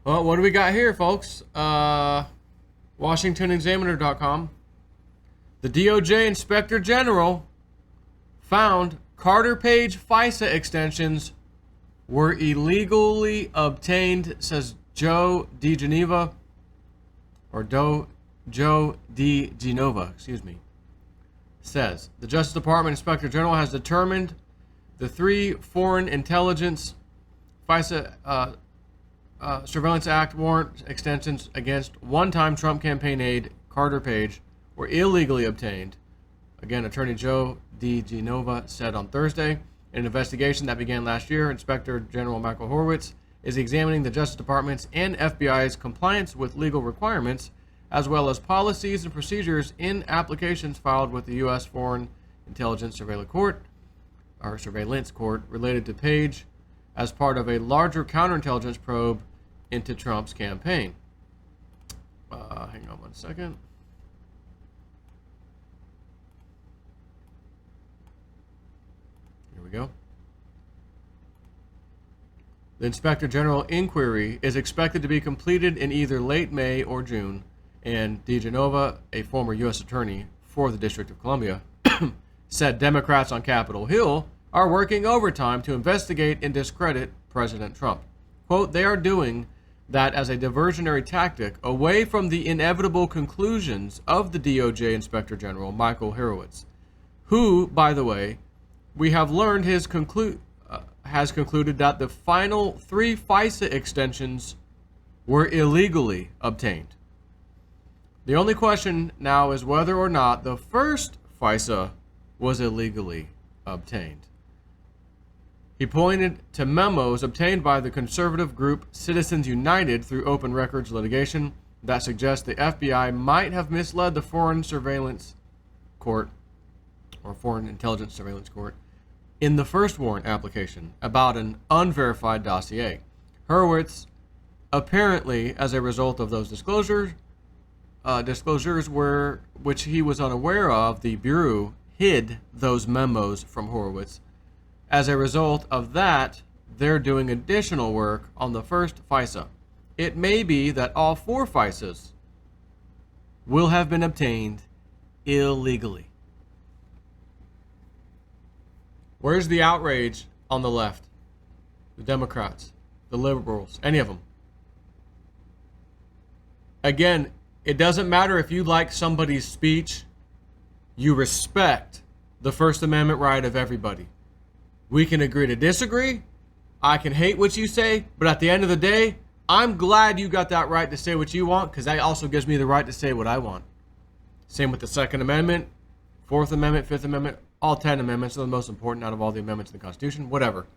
Well, what do we got here, folks? WashingtonExaminer.com. The DOJ Inspector General found Carter Page FISA extensions were illegally obtained, says Joe DiGenova, or Joe DiGenova, says the Justice Department Inspector General has determined the 3 Foreign Intelligence FISA Surveillance Act warrant extensions against one-time Trump campaign aide Carter Page were illegally obtained. Again, Attorney Joe DiGenova said on Thursday, in an investigation that began last year, Inspector General Michael Horowitz is examining the Justice Department's and FBI's compliance with legal requirements, as well as policies and procedures in applications filed with the U.S. Foreign Intelligence Surveillance Court related to Page as part of a larger counterintelligence probe into Trump's campaign. Hang on one second. Here we go. The Inspector General inquiry is expected to be completed in either late May or June, and DiGenova, a former U.S. attorney for the District of Columbia, said Democrats on Capitol Hill are working overtime to investigate and discredit President Trump. Quote, they are doing that as a diversionary tactic away from the inevitable conclusions of the DOJ Inspector General, Michael Horowitz, who, by the way, we have learned has concluded that the final 3 FISA extensions were illegally obtained. The only question now is whether or not the first FISA was illegally obtained. He pointed to memos obtained by the conservative group Citizens United through open records litigation that suggest the FBI might have misled the Foreign Surveillance Court, or Foreign Intelligence Surveillance Court, in the first warrant application about an unverified dossier. Horowitz, apparently as a result of those disclosures which he was unaware of, the Bureau hid those memos from Horowitz. As a result of that, they're doing additional work on the first FISA. It may be that all 4 FISAs will have been obtained illegally. Where's the outrage on the left? The Democrats, the liberals, any of them. Again, it doesn't matter if you like somebody's speech. You respect the First Amendment right of everybody. We can agree to disagree. I can hate what you say, but at the end of the day, I'm glad you got that right to say what you want, because that also gives me the right to say what I want. Same with the Second Amendment, Fourth Amendment, Fifth Amendment, all 10 amendments are the most important out of all the amendments in the Constitution, whatever.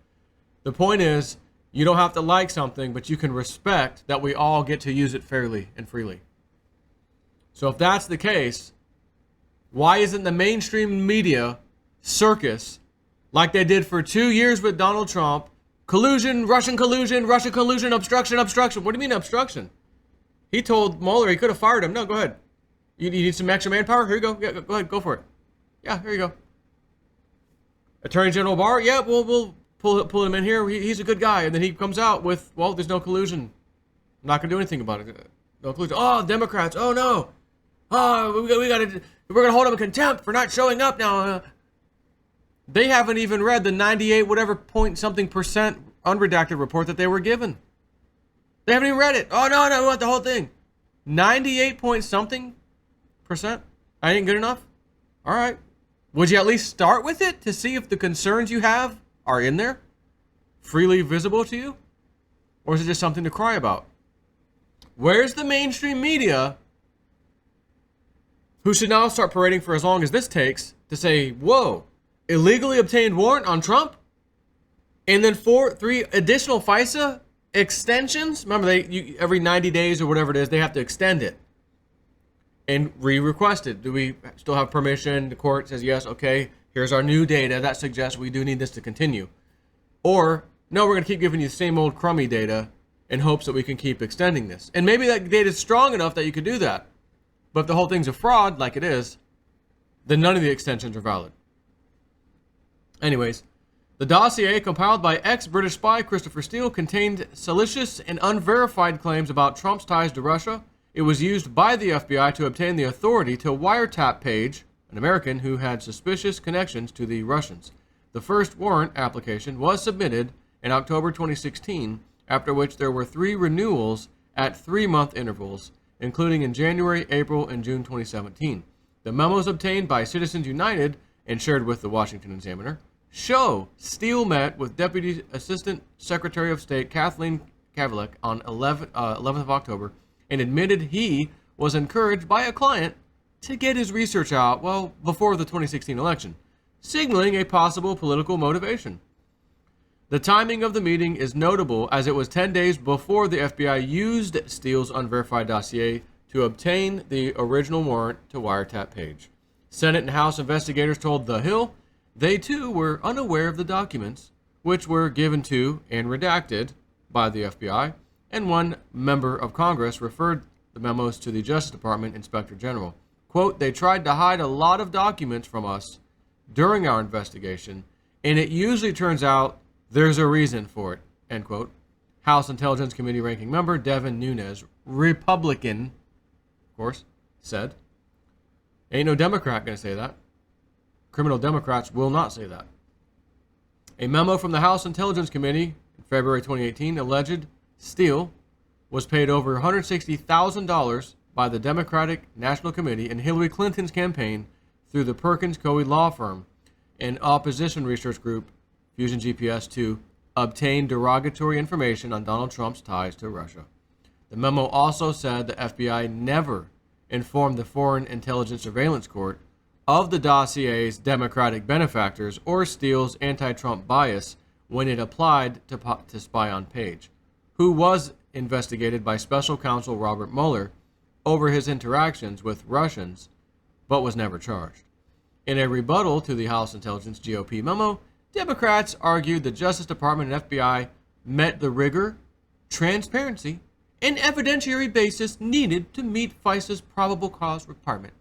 The point is, you don't have to like something, but you can respect that we all get to use it fairly and freely. So if that's the case, why isn't the mainstream media circus, like they did for 2 years with Donald Trump, collusion, Russian collusion, obstruction. What do you mean obstruction? He told Mueller he could have fired him. No, go ahead. You need some extra manpower? Here you go. Yeah, go ahead, go for it. Yeah, here you go. Attorney General Barr, yeah, we'll pull him in here. He's a good guy. And then he comes out with, well, there's no collusion. I'm not going to do anything about it. No collusion. Oh, Democrats. Oh, no. Oh, we're going to hold him in contempt for not showing up now. They haven't even read the 98 whatever point something percent unredacted report that they were given. They haven't even read it. Oh, no, we want the whole thing. 98 point something percent? I ain't good enough? All right. Would you at least start with it to see if the concerns you have are in there? Freely visible to you? Or is it just something to cry about? Where's the mainstream media who should now start parading for as long as this takes to say, whoa, illegally obtained warrant on Trump? And then 3 additional FISA extensions? Remember, every 90 days or whatever it is, they have to extend it. And re-request it. Do we still have permission? The court says yes, okay, here's our new data that suggests we do need this to continue. Or, no, we're going to keep giving you the same old crummy data in hopes that we can keep extending this. And maybe that data is strong enough that you could do that. But if the whole thing's a fraud, like it is, then none of the extensions are valid. Anyways, The dossier, compiled by ex-British spy Christopher Steele, contained salacious and unverified claims about Trump's ties to Russia. It was used by the FBI to obtain the authority to wiretap Page, an American who had suspicious connections to the Russians. The first warrant application was submitted in October 2016, after which there were 3 renewals at 3-month intervals, including in January, April, and June 2017. The memos obtained by Citizens United and shared with the Washington Examiner show Steele met with Deputy Assistant Secretary of State Kathleen Kavalek on 11th of October and admitted he was encouraged by a client to get his research out, well, before the 2016 election, signaling a possible political motivation. The timing of the meeting is notable as it was 10 days before the FBI used Steele's unverified dossier to obtain the original warrant to wiretap Page. Senate and House investigators told The Hill they too were unaware of the documents, which were given to and redacted by the FBI, and one member of Congress referred the memos to the Justice Department Inspector General. Quote, they tried to hide a lot of documents from us during our investigation, and it usually turns out there's a reason for it, end quote. House Intelligence Committee ranking member Devin Nunes, Republican, of course, said. Ain't no Democrat gonna say that. Criminal Democrats will not say that. A memo from the House Intelligence Committee in February 2018 alleged Steele was paid over $160,000 by the Democratic National Committee and Hillary Clinton's campaign through the Perkins Coie law firm and opposition research group Fusion GPS to obtain derogatory information on Donald Trump's ties to Russia. The memo also said the FBI never informed the Foreign Intelligence Surveillance Court of the dossier's Democratic benefactors or Steele's anti-Trump bias when it applied to spy on Page, who was investigated by Special Counsel Robert Mueller over his interactions with Russians, but was never charged. In a rebuttal to the House Intelligence GOP memo, Democrats argued the Justice Department and FBI met the rigor, transparency, and evidentiary basis needed to meet FISA's probable cause requirement.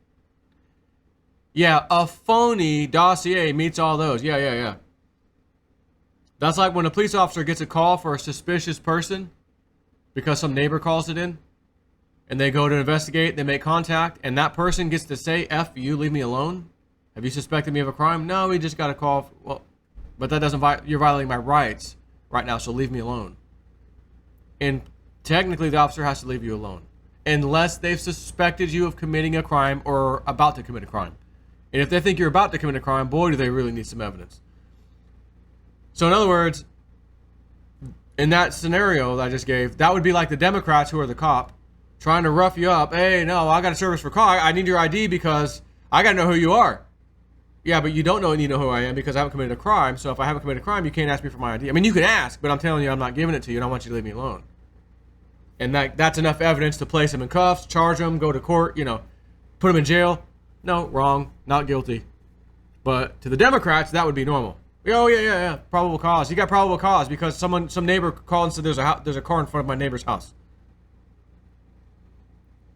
Yeah, a phony dossier meets all those. Yeah. That's like when a police officer gets a call for a suspicious person because some neighbor calls it in, and they go to investigate, they make contact, and that person gets to say, F you, leave me alone. Have you suspected me of a crime? No, we just got a call. Well, but that doesn't, you're violating my rights right now, so leave me alone. And technically, the officer has to leave you alone unless they've suspected you of committing a crime or about to commit a crime. And if they think you're about to commit a crime, boy, do they really need some evidence. So in other words, in that scenario that I just gave, that would be like the Democrats who are the cop trying to rough you up. Hey, no, I got a service for call. I need your ID because I got to know who you are. Yeah, but you don't need to know who I am because I haven't committed a crime. So if I haven't committed a crime, you can't ask me for my ID. I mean, you can ask, but I'm telling you, I'm not giving it to you, and I want you to leave me alone. And that's enough evidence to place him in cuffs, charge him, go to court, put him in jail. No, wrong, not guilty. But to the Democrats, that would be normal. Oh, yeah, probable cause. You got probable cause because some neighbor called and said there's a car in front of my neighbor's house.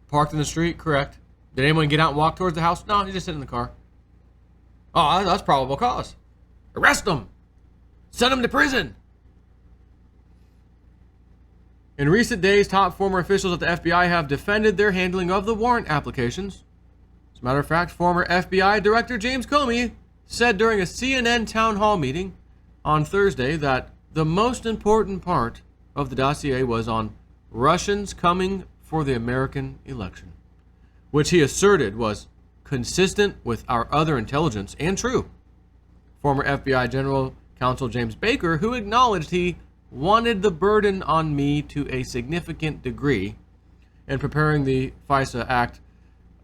Parked in the street, correct. Did anyone get out and walk towards the house? No, he just sitting in the car. Oh, that's probable cause. Arrest him. Send him to prison. In recent days, top former officials at the FBI have defended their handling of the warrant applications. As a matter of fact, former FBI Director James Comey said during a CNN town hall meeting on Thursday that the most important part of the dossier was on Russians coming for the American election, which he asserted was consistent with our other intelligence and true. Former FBI General Counsel James Baker, who acknowledged he wanted the burden on me to a significant degree in preparing the FISA Act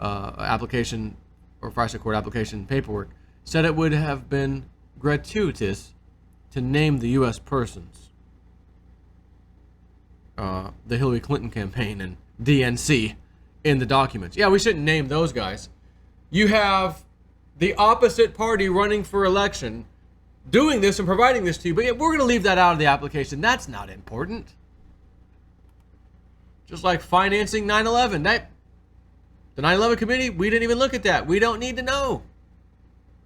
application or FISA court application paperwork, said it would have been gratuitous to name the U.S. persons, the Hillary Clinton campaign and DNC in the documents. Yeah, we shouldn't name those guys. You have the opposite party running for election doing this and providing this to you, but we're going to leave that out of the application. That's not important. Just like financing 9/11. The 9/11 committee, we didn't even look at that. We don't need to know.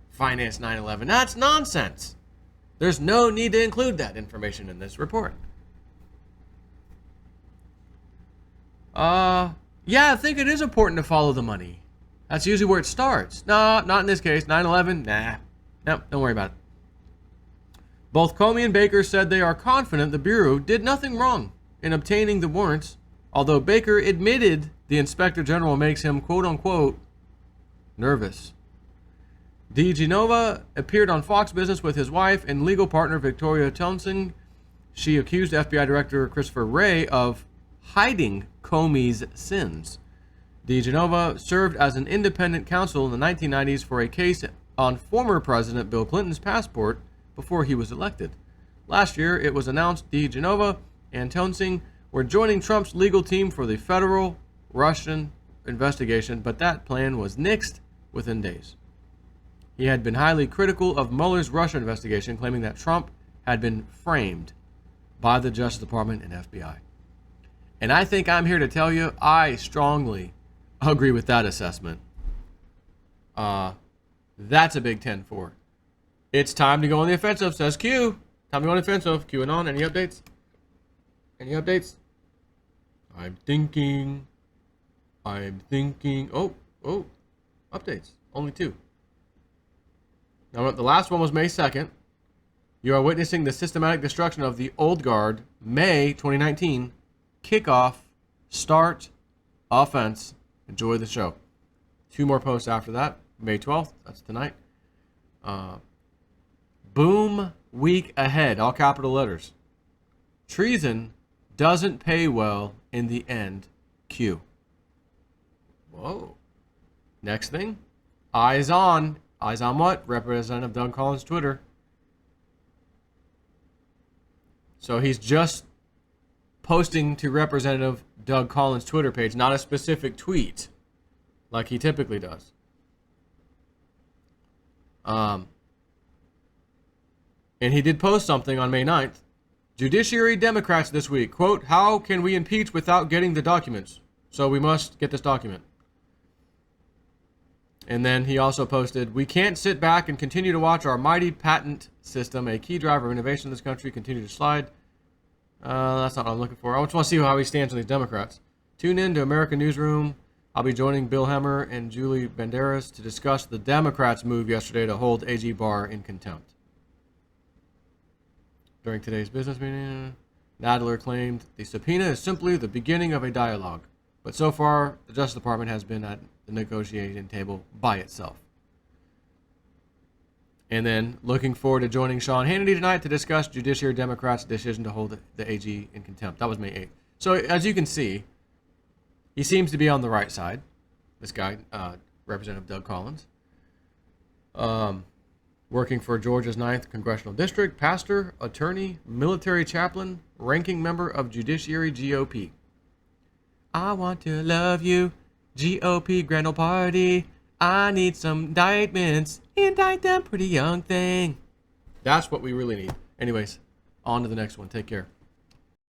Finance 9/11. That's nonsense. There's no need to include that information in this report. Yeah, I think it is important to follow the money. That's usually where it starts. No, not in this case. 9/11, nah. Nope, don't worry about it. Both Comey and Baker said they are confident the Bureau did nothing wrong in obtaining the warrants, although Baker admitted the Inspector General makes him, quote-unquote, nervous. DeGenova appeared on Fox Business with his wife and legal partner Victoria Townsend. She accused FBI Director Christopher Wray of hiding Comey's sins. DeGenova served as an independent counsel in the 1990s for a case on former President Bill Clinton's passport before he was elected. Last year, it was announced DeGenova and Townsend were joining Trump's legal team for the federal Russian investigation, but that plan was nixed within days. He had been highly critical of Mueller's Russia investigation, claiming that Trump had been framed by the Justice Department and FBI. And I think I'm here to tell you, I strongly agree with that assessment. That's a Big 10-4. It's time to go on the offensive, says Q. Time to go on the offensive. QAnon, any updates? Any updates? I'm thinking. Oh, updates. Only 2. Now, the last one was May 2nd. You are witnessing the systematic destruction of the Old Guard, May 2019. Kickoff, start, offense. Enjoy the show. 2 more posts after that. May 12th, that's tonight. Boom week ahead, all capital letters. Treason doesn't pay well in the end, Q. Whoa. Next thing, eyes on. Eyes on what? Representative Doug Collins' Twitter. So he's just posting to Representative Doug Collins' Twitter page, not a specific tweet like he typically does. And he did post something on May 9th. Judiciary Democrats this week, quote, how can we impeach without getting the documents? So we must get this document. And then he also posted, we can't sit back and continue to watch our mighty patent system, a key driver of innovation in this country, continue to slide. That's not what I'm looking for. I just want to see how he stands on these Democrats. Tune in to American Newsroom. I'll be joining Bill Hemmer and Julie Banderas to discuss the Democrats' move yesterday to hold AG Barr in contempt. During today's business meeting, Nadler claimed the subpoena is simply the beginning of a dialogue. But so far, the Justice Department has been at the negotiating table by itself. And then looking forward to joining Sean Hannity tonight to discuss Judiciary Democrats' decision to hold the AG in contempt. That was May 8th. So as you can see, he seems to be on the right side. This guy, Representative Doug Collins. Working for Georgia's 9th Congressional District, pastor, attorney, military chaplain, ranking member of Judiciary GOP. I want to love you, GOP Grand Old Party. I need some indictments. Indict them, pretty young thing. That's what we really need. Anyways, on to the next one. Take care.